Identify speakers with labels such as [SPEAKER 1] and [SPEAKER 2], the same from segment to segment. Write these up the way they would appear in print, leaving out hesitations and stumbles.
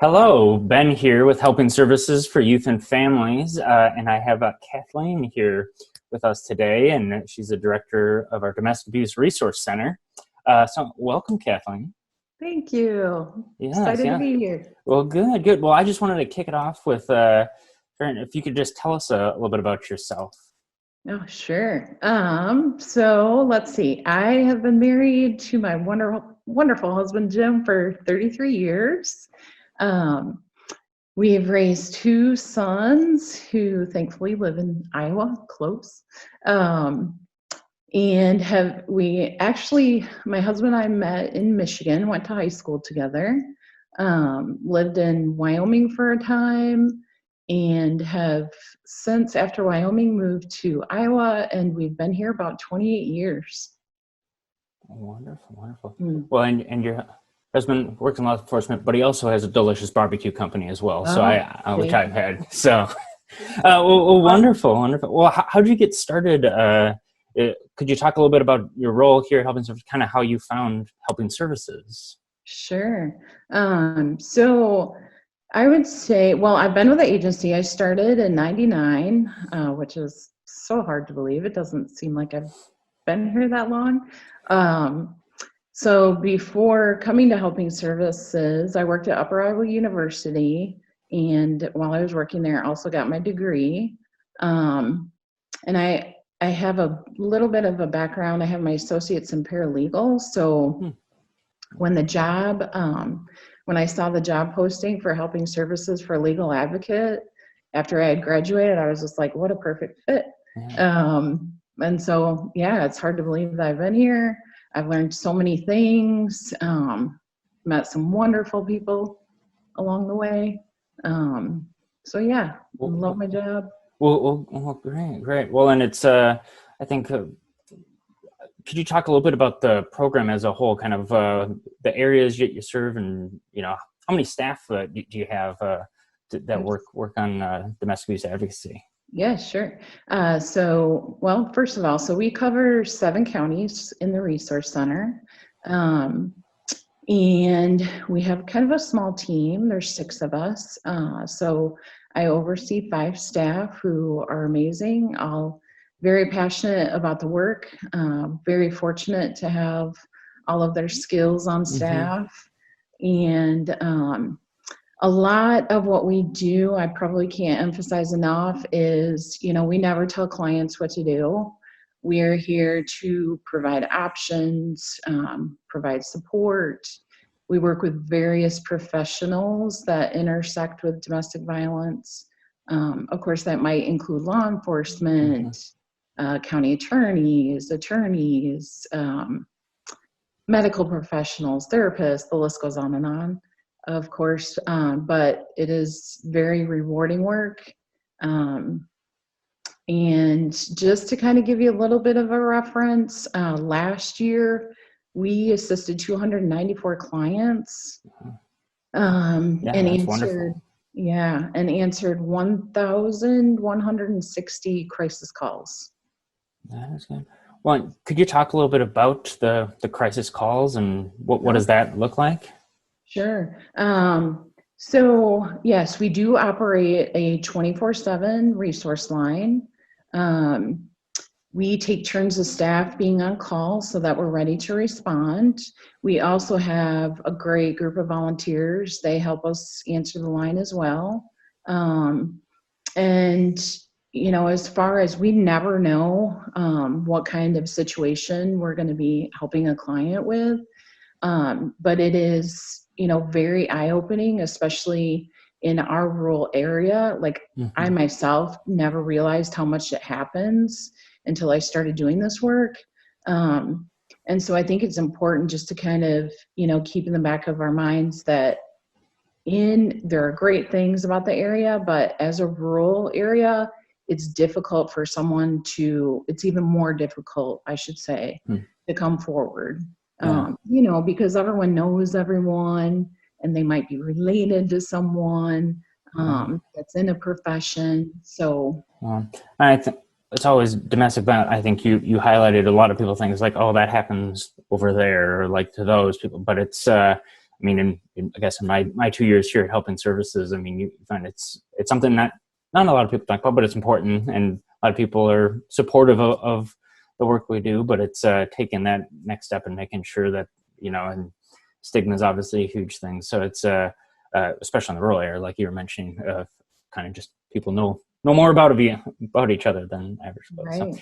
[SPEAKER 1] Hello, Ben here with Helping Services for Youth and Families, and I have Kathleen here with us today, and she's the director of our Domestic Abuse Resource Center. So welcome, Kathleen.
[SPEAKER 2] Thank you.
[SPEAKER 1] Yes,
[SPEAKER 2] Excited to be here.
[SPEAKER 1] Well, good. Well, I just wanted to kick it off with, if you could just tell us a little bit about yourself.
[SPEAKER 2] Oh, sure. So let's see. I have been married to my wonderful husband, Jim, for 33 years. We have raised two sons who thankfully live in Iowa, close. My husband and I met in Michigan, went to high school together, lived in Wyoming for a time, and have since, after Wyoming, moved to Iowa, and we've been here about 28 years.
[SPEAKER 1] Wonderful. Well, and your husband works in law enforcement, but he also has a delicious barbecue company as well. Which I've had. So, wonderful. Well, how did you get started? Could you talk a little bit about your role here at Helping Services, kind of how you found Helping Services?
[SPEAKER 2] Sure. So I would say, I've been with the agency. I started in '99, which is so hard to believe. It doesn't seem like I've been here that long. So before coming to Helping Services, I worked at Upper Iowa University, and while I was working there, I also got my degree. And I have a little bit of a background. I have my associates in paralegal. So when I saw the job posting for Helping Services for a legal advocate, after I had graduated, I was just like, what a perfect fit. And so, it's hard to believe that I've been here. I've learned so many things, met some wonderful people along the way. Love my job.
[SPEAKER 1] Well, great. Well, and it's, I think, could you talk a little bit about the program as a whole, kind of the areas you serve, and how many staff do you have that work on domestic abuse advocacy?
[SPEAKER 2] Yeah, sure. First of all, we cover 7 counties in the resource center, and we have kind of a small team. There's 6 of us. So I oversee 5 staff who are amazing, all very passionate about the work, very fortunate to have all of their skills on staff. And a lot of what we do, I probably can't emphasize enough, is, we never tell clients what to do. We're here to provide options, provide support. We work with various professionals that intersect with domestic violence. Of course, that might include law enforcement, county attorneys, medical professionals, therapists, the list goes on and on, of course, but it is very rewarding work. And just to kind of give you a little bit of a reference, last year we assisted 294 clients, and answered 1,160 crisis calls.
[SPEAKER 1] That is good. Well, could you talk a little bit about the crisis calls and what does that look like?
[SPEAKER 2] Sure. Yes, we do operate a 24/7 resource line. We take turns of staff being on call so that we're ready to respond. We also have a great group of volunteers. They help us answer the line as well. As far as, we never know what kind of situation we're going to be helping a client with, but it is very eye-opening, especially in our rural area. I myself never realized how much it happens until I started doing this work. And so I think it's important just to kind of, keep in the back of our minds that there are great things about the area, but as a rural area, it's difficult for someone it's even more difficult, I should say, to come forward. Because everyone knows everyone, and they might be related to someone that's in a profession. So
[SPEAKER 1] I think it's always domestic violence. I think you highlighted a lot of people things like, oh, that happens over there, or like to those people. But it's, mean, I guess in my 2 years here at Helping Services, I mean, you find it's something that not a lot of people talk about, but it's important, and a lot of people are supportive of the work we do, but it's taking that next step and making sure that, and stigma is obviously a huge thing. So it's especially in the rural area, like you were mentioning, kind of just people know more about each other than average.
[SPEAKER 2] Right.
[SPEAKER 1] So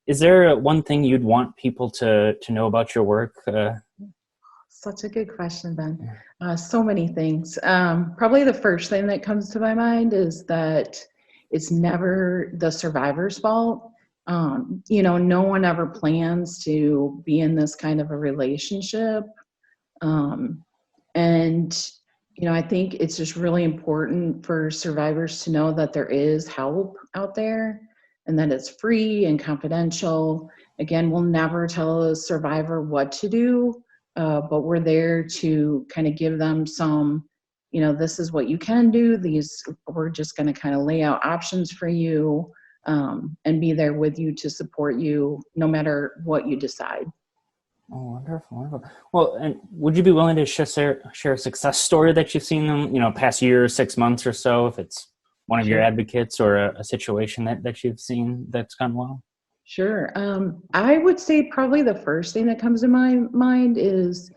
[SPEAKER 1] is there one thing you'd want people to know about your work?
[SPEAKER 2] Such a good question, Ben. So many things. Probably the first thing that comes to my mind is that it's never the survivor's fault. No one ever plans to be in this kind of a relationship. I think it's just really important for survivors to know that there is help out there and that it's free and confidential. Again, we'll never tell a survivor what to do, but we're there to kind of give them some, this is what you can do. We're just going to kind of lay out options for you, and be there with you to support you no matter what you decide.
[SPEAKER 1] Oh, wonderful. Well, and would you be willing to share a success story that you've seen them, past year, 6 months or so, if it's one of your advocates or a situation that you've seen that's gone well?
[SPEAKER 2] Sure. I would say probably the first thing that comes to my mind is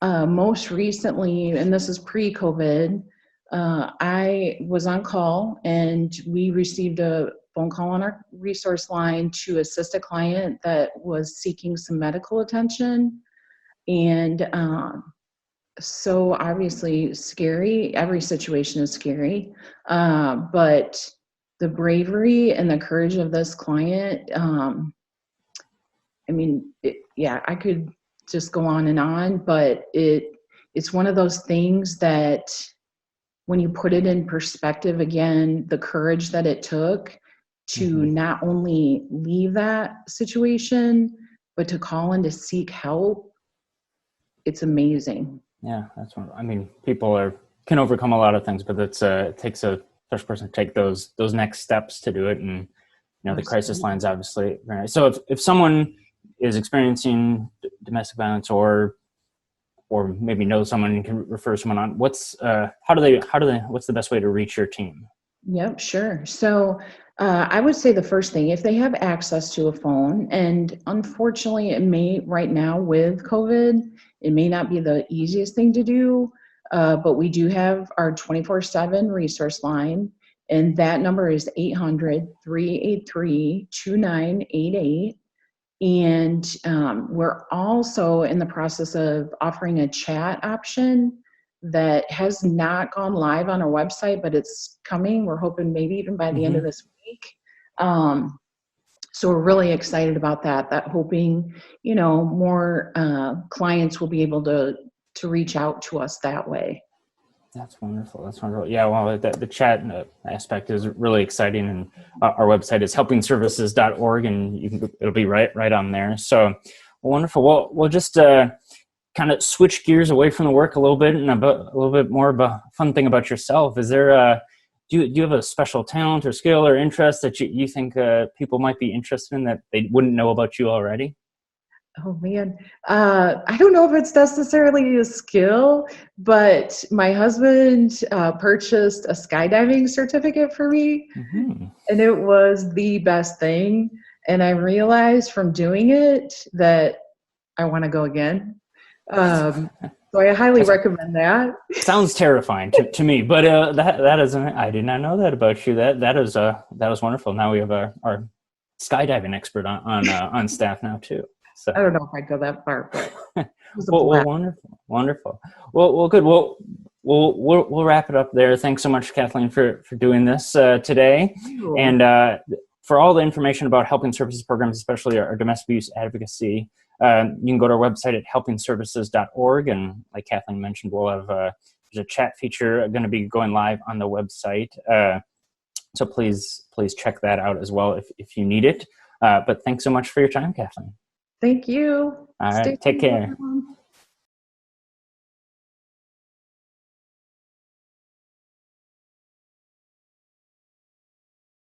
[SPEAKER 2] most recently, and this is pre-COVID, I was on call and we received a phone call on our resource line to assist a client that was seeking some medical attention. And so obviously scary, every situation is scary, but the bravery and the courage of this client, I could just go on, but it's one of those things that when you put it in perspective, again, the courage that it took to not only leave that situation, but to call in to seek help, it's amazing.
[SPEAKER 1] Yeah, that's one. I mean, people can overcome a lot of things, but it takes a special person to take those next steps to do it. And the crisis line's obviously very nice. So if someone is experiencing domestic violence or maybe knows someone and can refer someone on, what's the best way to reach your team?
[SPEAKER 2] Yep, sure. So I would say the first thing, if they have access to a phone, and unfortunately it may right now with COVID, it may not be the easiest thing to do, but we do have our 24/7 resource line, and that number is 800-383-2988. And we're also in the process of offering a chat option that has not gone live on our website, but it's coming. We're hoping maybe even by the end of this week. So we're really excited about that hoping, more clients will be able to reach out to us that way.
[SPEAKER 1] That's wonderful. Yeah, well, the chat aspect is really exciting, and our website is helpingservices.org, and it'll be right on there. So wonderful. Well, we'll just kind of switch gears away from the work a little bit, and a little bit more of a fun thing about yourself. Is there do you have a special talent or skill or interest that you think people might be interested in that they wouldn't know about you already?
[SPEAKER 2] Oh man, I don't know if it's necessarily a skill, but my husband purchased a skydiving certificate for me, and it was the best thing. And I realized from doing it that I want to go again. So I highly recommend that.
[SPEAKER 1] Sounds terrifying to me, but that is, I did not know that about you. That was wonderful. Now we have our skydiving expert on staff now too. So.
[SPEAKER 2] I don't know if I'd go that far, but
[SPEAKER 1] well, wonderful. Well, good. We'll wrap it up there. Thanks so much, Kathleen, for doing this today. And for all the information about Helping Services programs, especially our domestic abuse advocacy, you can go to our website at helpingservices.org. And like Kathleen mentioned, we'll have there's a chat feature going to be going live on the website. So please check that out as well if you need it. But thanks so much for your time, Kathleen.
[SPEAKER 2] Thank you.
[SPEAKER 1] All right. Take care.